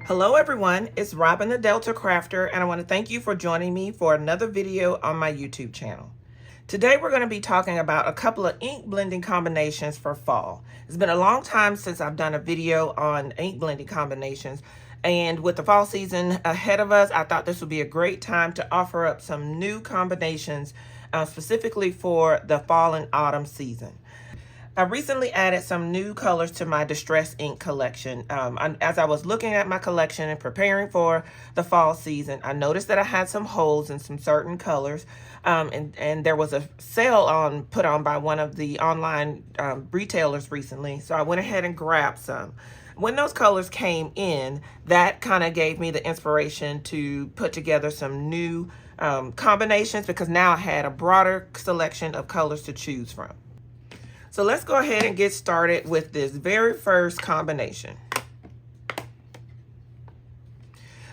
Hello everyone, it's Robin the Delta Crafter, and I want to thank you for joining me for another video on my YouTube channel. Today we're going to be talking about a couple of ink blending combinations for fall. It's been a long time since I've done a video on ink blending combinations, and with the fall season ahead of us, I thought this would be a great time to offer up some new combinations specifically for the fall and autumn season. I recently added some new colors to my Distress ink collection. As I was looking at my collection and preparing for the fall season, I noticed that I had some holes in some certain colors, and there was a sale put on by one of the online retailers recently, so I went ahead and grabbed some. When those colors came in, that kind of gave me the inspiration to put together some new combinations, because now I had a broader selection of colors to choose from. So let's go ahead and get started with this very first combination.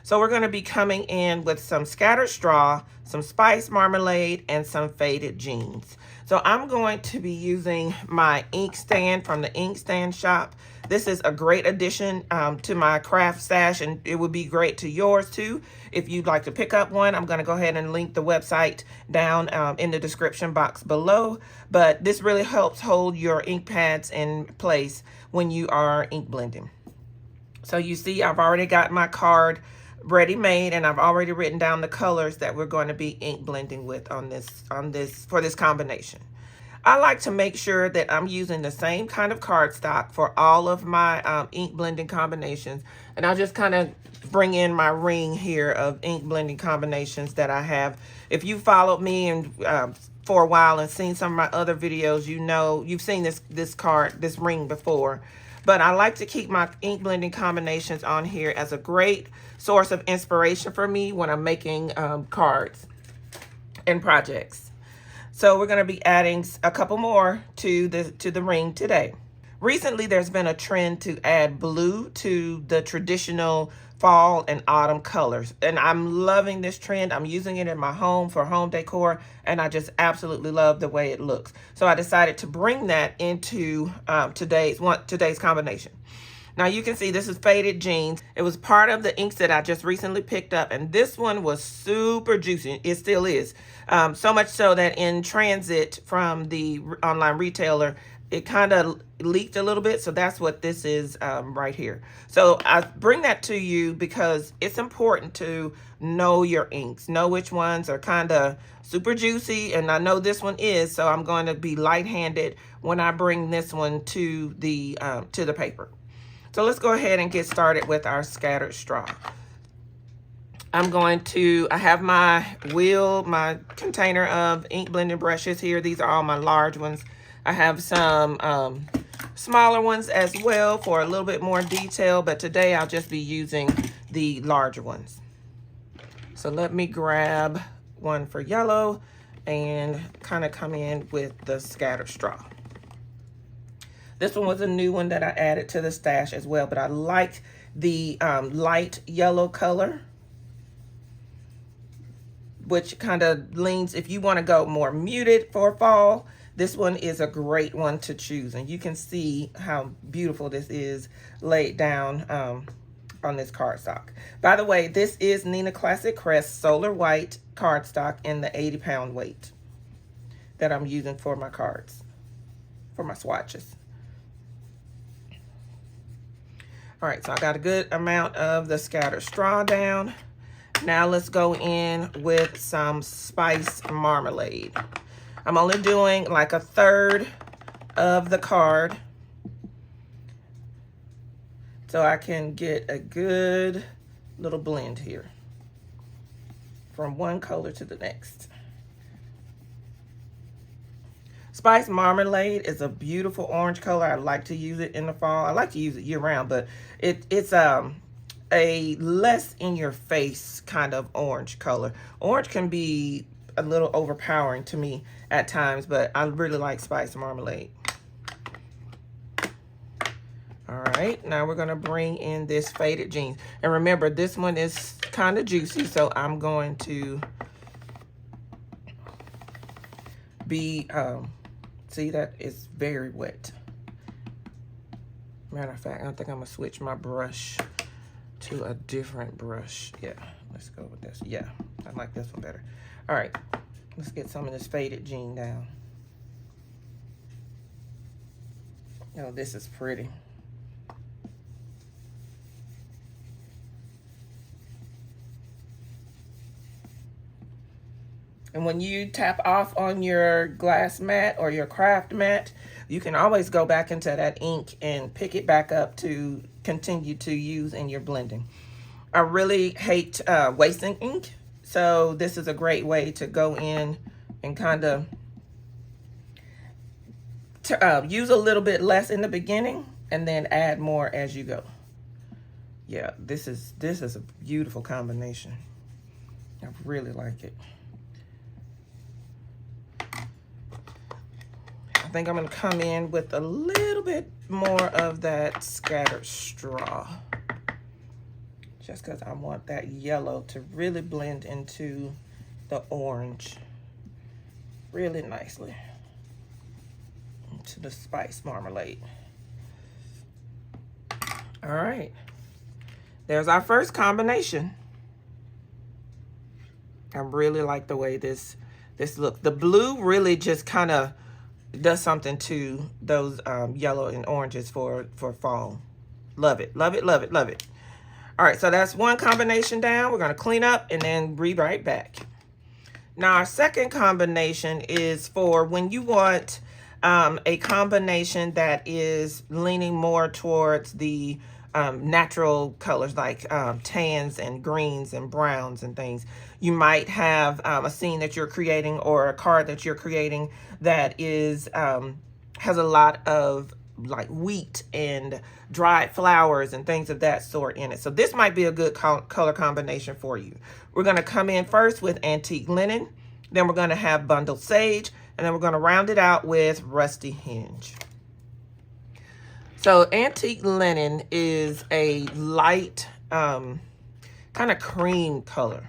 So we're going to be coming in with some scattered straw, some spiced marmalade, and some faded jeans. So I'm going to be using my ink stand from the ink stand shop. This is a great addition to my craft stash, and it would be great to yours too. If you'd like to pick up one, I'm going to go ahead and link the website down in the description box below. But this really helps hold your ink pads in place when you are ink blending. So you see, I've already got my card ready made, and I've already written down the colors that we're going to be ink blending with for this combination. I like to make sure that I'm using the same kind of cardstock for all of my ink blending combinations, and I'll just kind of bring in my ring here of ink blending combinations that I have. If you followed me and for a while and seen some of my other videos, you know you've seen this ring before. But I like to keep my ink blending combinations on here as a great source of inspiration for me when I'm making cards and projects. So we're going to be adding a couple more to the ring today. Recently, there's been a trend to add blue to the traditional fall and autumn colors, and I'm loving this trend. I'm using it in my home for home decor, and I just absolutely love the way it looks. So I decided to bring that into today's combination. Now you can see this is faded jeans. It was part of the inks that I just recently picked up, and this one was super juicy. It still is. So much so that in transit from the online retailer, it kind of leaked a little bit. So that's what this is right here. So I bring that to you because it's important to know your inks, know which ones are kind of super juicy, and I know this one is, so I'm going to be light-handed when I bring this one to the paper. So let's go ahead and get started with our scattered straw. I have my my container of ink blending brushes here. These are all my large ones. I have some smaller ones as well for a little bit more detail, but today I'll just be using the larger ones. So let me grab one for yellow and kind of come in with the scattered straw. This one was a new one that I added to the stash as well, but I liked the light yellow color, which kind of leans, if you want to go more muted for fall, this one is a great one to choose. And you can see how beautiful this is laid down on this cardstock. By the way, this is Nina Classic Crest Solar White cardstock in the 80-pound weight that I'm using for my cards, for my swatches. All right, so I got a good amount of the scattered straw down. Now let's go in with some spiced marmalade. I'm only doing like a third of the card, so I can get a good little blend here from one color to the next. Spiced marmalade is a beautiful orange color. I like to use it in the fall. I like to use it year round, but it's a less in your face kind of orange color. Orange can be a little overpowering to me at times, but I really like spiced marmalade. All right, now we're gonna bring in this faded jeans. And remember, this one is kind of juicy, so I'm going to be, see, that is very wet. Matter of fact, I think I'm gonna switch my brush to a different brush. Yeah, let's go with this. Yeah, I like this one better. All right, let's get some of this faded jean down. Oh, this is pretty. And when you tap off on your glass mat or your craft mat, you can always go back into that ink and pick it back up to continue to use in your blending. I really hate wasting ink, so this is a great way to go in and kind of use a little bit less in the beginning and then add more as you go. Yeah, this is a beautiful combination. I really like it. I think I'm going to come in with a little bit more of that scattered straw. Just because I want that yellow to really blend into the orange really nicely. Into the spice marmalade. All right. There's our first combination. I really like the way this looks. The blue really just kind of does something to those yellow and oranges for fall. Love it, love it, love it, love it. All right, so that's one combination down. We're gonna clean up and then be right back. Now our second combination is for when you want a combination that is leaning more towards the natural colors like tans and greens and browns and things. You might have a scene that you're creating or a card that you're creating that is has a lot of like wheat and dried flowers and things of that sort in it. So this might be a good color combination for you. We're going to come in first with antique linen, then we're going to have bundled sage, and then we're going to round it out with rusty hinge. So antique linen is a light kind of cream color.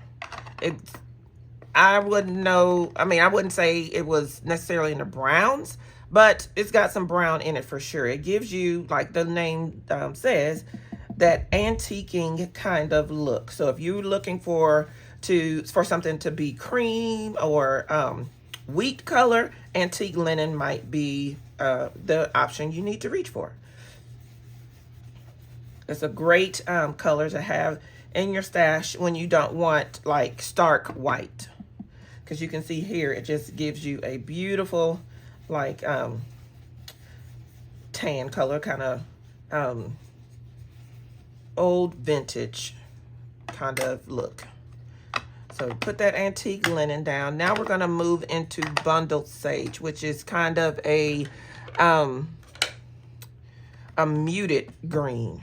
I wouldn't say it was necessarily in the browns, but it's got some brown in it for sure. It gives you, like the name says, that antiquing kind of look. So if you're looking for something to be cream or wheat color, antique linen might be the option you need to reach for. It's a great color to have in your stash when you don't want like stark white, because you can see here it just gives you a beautiful like tan color, kind of old vintage kind of look. So put that antique linen down. Now we're going to move into bundled sage, which is kind of a muted green.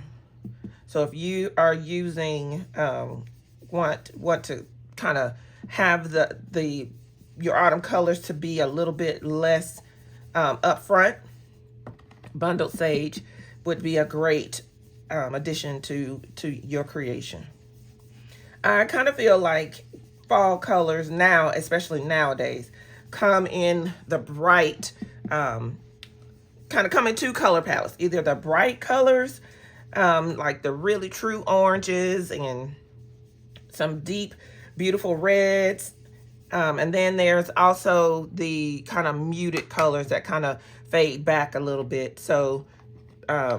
So if you are using, want to kind of have your autumn colors to be a little bit less upfront, bundled sage would be a great addition to your creation. I kind of feel like fall colors now, especially nowadays, come in the bright, kind of come in two color palettes. Either the bright colors, like the really true oranges and some deep, beautiful reds. And then there's also the kind of muted colors that kind of fade back a little bit. So a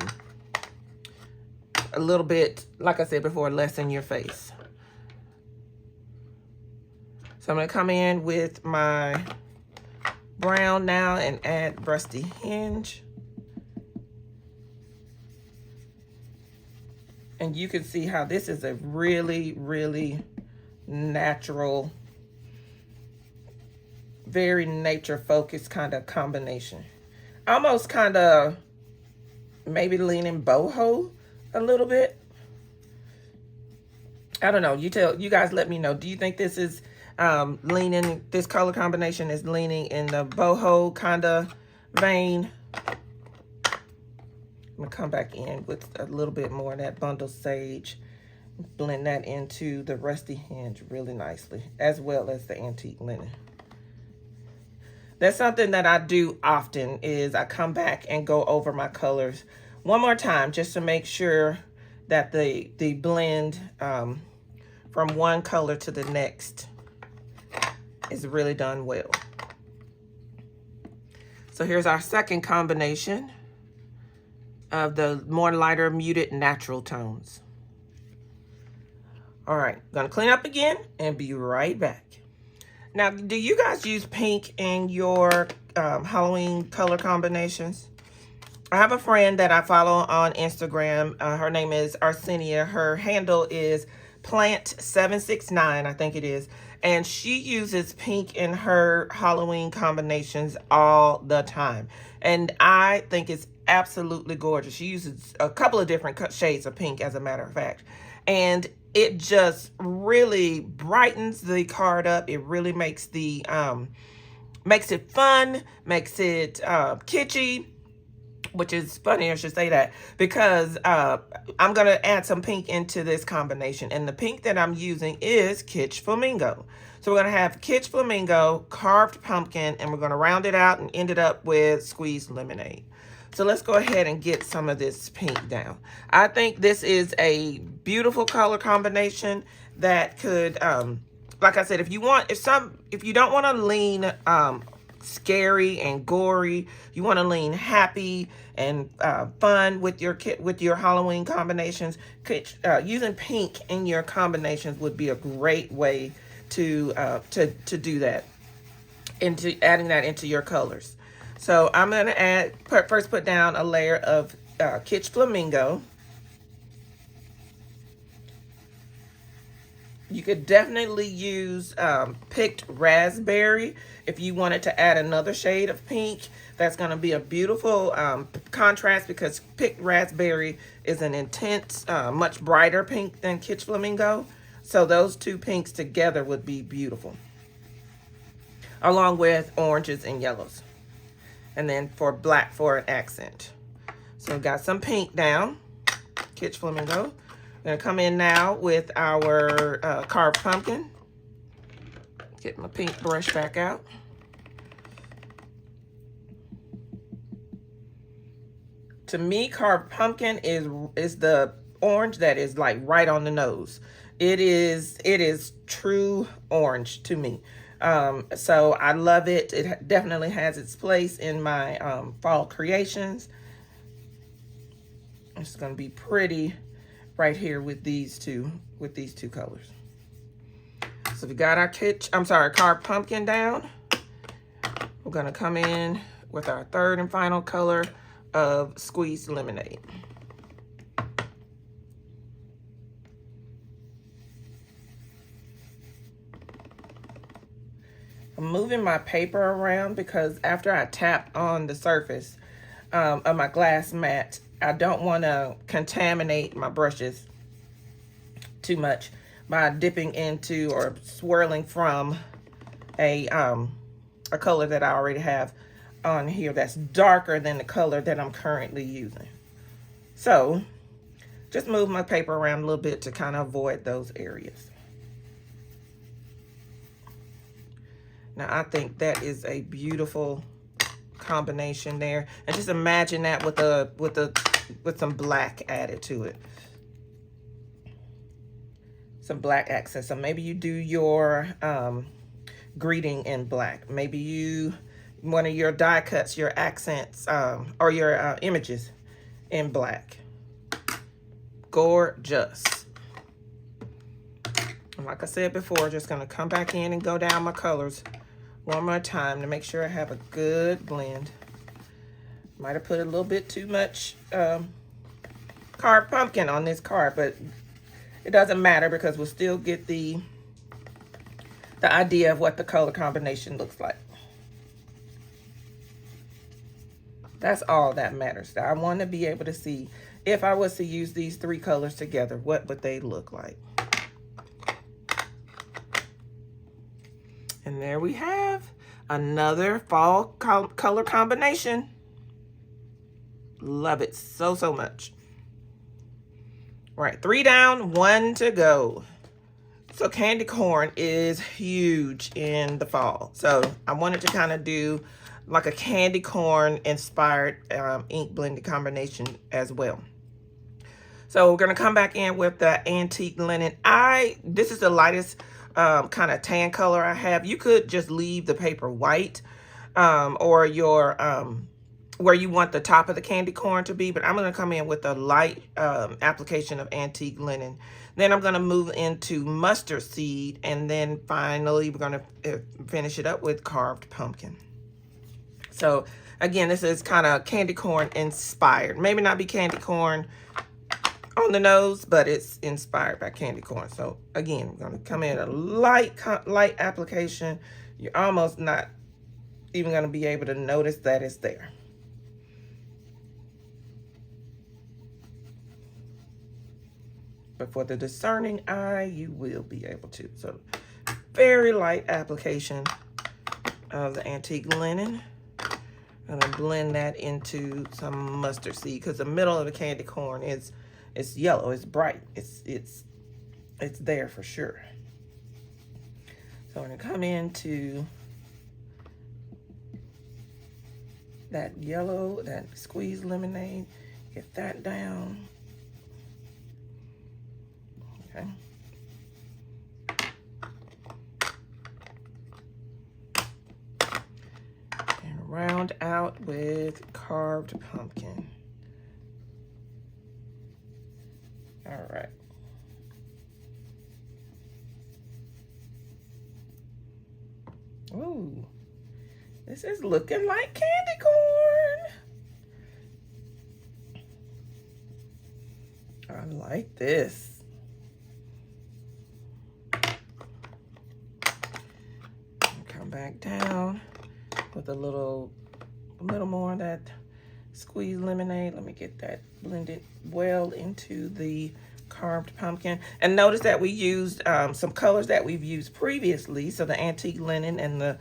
little bit, like I said before, less in your face. So I'm going to come in with my brown now and add rusty hinge. And you can see how this is a really, really natural, very nature-focused kind of combination. Almost kind of maybe leaning boho a little bit. I don't know. You guys let me know. Do you think this is leaning, this color combination is leaning in the boho kind of vein? I'm gonna come back in with a little bit more of that bundled sage, blend that into the rusty hinge really nicely, as well as the antique linen. That's something that I do often, is I come back and go over my colors one more time just to make sure that the blend from one color to the next is really done well. So here's our second combination of the more lighter muted natural tones. All right, gonna clean up again and be right back. Now, do you guys use pink in your Halloween color combinations? I have a friend that I follow on Instagram. Her name is Arsenia. Her handle is Plant769, I think it is. And she uses pink in her Halloween combinations all the time. And I think it's absolutely gorgeous. She uses a couple of different shades of pink, as a matter of fact. And it just really brightens the card up. It really makes the makes it fun, makes it kitschy, which is funny I should say that, because I'm going to add some pink into this combination. And the pink that I'm using is Kitsch Flamingo. So we're going to have Kitsch Flamingo, carved pumpkin, and we're going to round it out and end it up with squeezed lemonade. So let's go ahead and get some of this pink down. I think this is a beautiful color combination that could, like I said, if you don't want to lean scary and gory, you want to lean happy and fun with your Halloween combinations, using pink in your combinations would be a great way to do that, into adding that into your colors. So I'm going to first put down a layer of Kitsch Flamingo. You could definitely use picked raspberry if you wanted to add another shade of pink. That's going to be a beautiful contrast, because picked raspberry is an intense, much brighter pink than Kitsch Flamingo. So those two pinks together would be beautiful, along with oranges and yellows. And then for black for an accent. So we've got some pink down, Kitsch Flamingo. I'm going to come in now with our carved pumpkin. Get my pink brush back out. To me, carved pumpkin is the orange that is like right on the nose. It is true orange to me. So I love it. It definitely has its place in my fall creations. It's going to be pretty right here with these two colors. So we got our carved pumpkin down. We're going to come in with our third and final color of squeezed lemonade. I'm moving my paper around because after I tap on the surface of my glass mat, I don't want to contaminate my brushes too much by dipping into or swirling from a color that I already have on here that's darker than the color that I'm currently using. So just move my paper around a little bit to kind of avoid those areas. Now I think that is a beautiful combination there, and just imagine that with some black added to it, some black accents. So maybe you do your greeting in black. Maybe one of your die cuts, your accents or your images in black. Gorgeous. And like I said before, just gonna come back in and go down my colors one more time to make sure I have a good blend. Might have put a little bit too much carved pumpkin on this card, but it doesn't matter because we'll still get the idea of what the color combination looks like. That's all that matters. I want to be able to see, if I was to use these three colors together, what would they look like? And there we have another fall color combination. Love it so, so much. All right, 3 down, 1 to go. So candy corn is huge in the fall. So I wanted to kind of do like a candy corn inspired ink blended combination as well. So we're going to come back in with the antique linen. This is the lightest kind of tan color I have. You could just leave the paper white or your where you want the top of the candy corn to be, but I'm going to come in with a light application of antique linen. Then I'm going to move into mustard seed, and then finally we're going to finish it up with carved pumpkin. So again, this is kind of candy corn inspired. Maybe not be candy corn on the nose, but it's inspired by candy corn. So again, we're going to come in a light application. You're almost not even going to be able to notice that it's there. But for the discerning eye, you will be able to. So very light application of the antique linen. I'm going to blend that into some mustard seed, because the middle of the candy corn is yellow, it's bright, it's there for sure. So I'm going to come into that yellow, that squeezed lemonade, get that down. Okay. And round out with carved pumpkin. All right. Ooh, this is looking like candy corn. I like this. Come back down with a little more of that squeezed lemonade. Let me get that blended well into the carved pumpkin. And notice that we used some colors that we've used previously, so the antique linen and the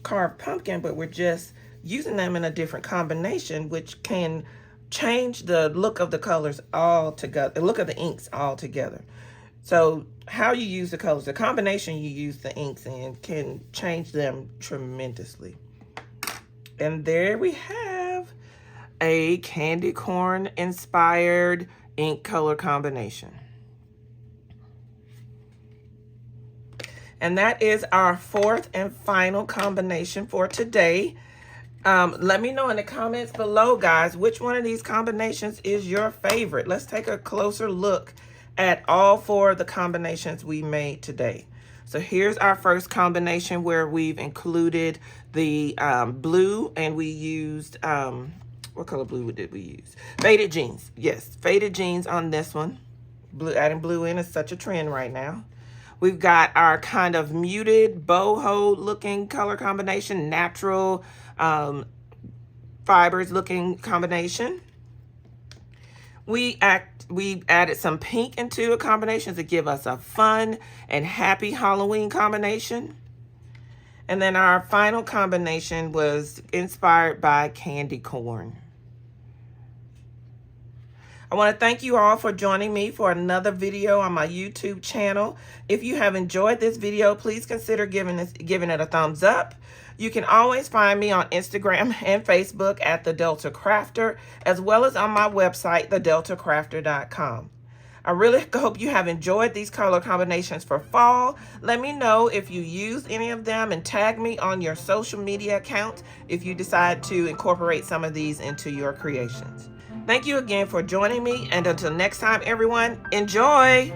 carved pumpkin, but we're just using them in a different combination, which can change the look of the colors all together, the look of the inks all together. So how you use the colors, the combination you use the inks in can change them tremendously. And there we have a candy corn inspired ink color combination. And that is our fourth and final combination for today. Let me know in the comments below, guys, which one of these combinations is your favorite. Let's take a closer look at all four of the combinations we made today. So here's our first combination where we've included the blue, and we used, what color blue did we use? Faded jeans. Yes, faded jeans on this one. Blue, adding blue in is such a trend right now. We've got our kind of muted boho looking color combination, natural fibers looking combination. We added some pink into a combination to give us a fun and happy Halloween combination. And then our final combination was inspired by candy corn. I want to thank you all for joining me for another video on my YouTube channel. If you have enjoyed this video, please consider giving it a thumbs up. You can always find me on Instagram and Facebook at The Delta Crafter, as well as on my website, thedeltacrafter.com. I really hope you have enjoyed these color combinations for fall. Let me know if you use any of them and tag me on your social media account if you decide to incorporate some of these into your creations. Thank you again for joining me, and until next time, everyone, enjoy!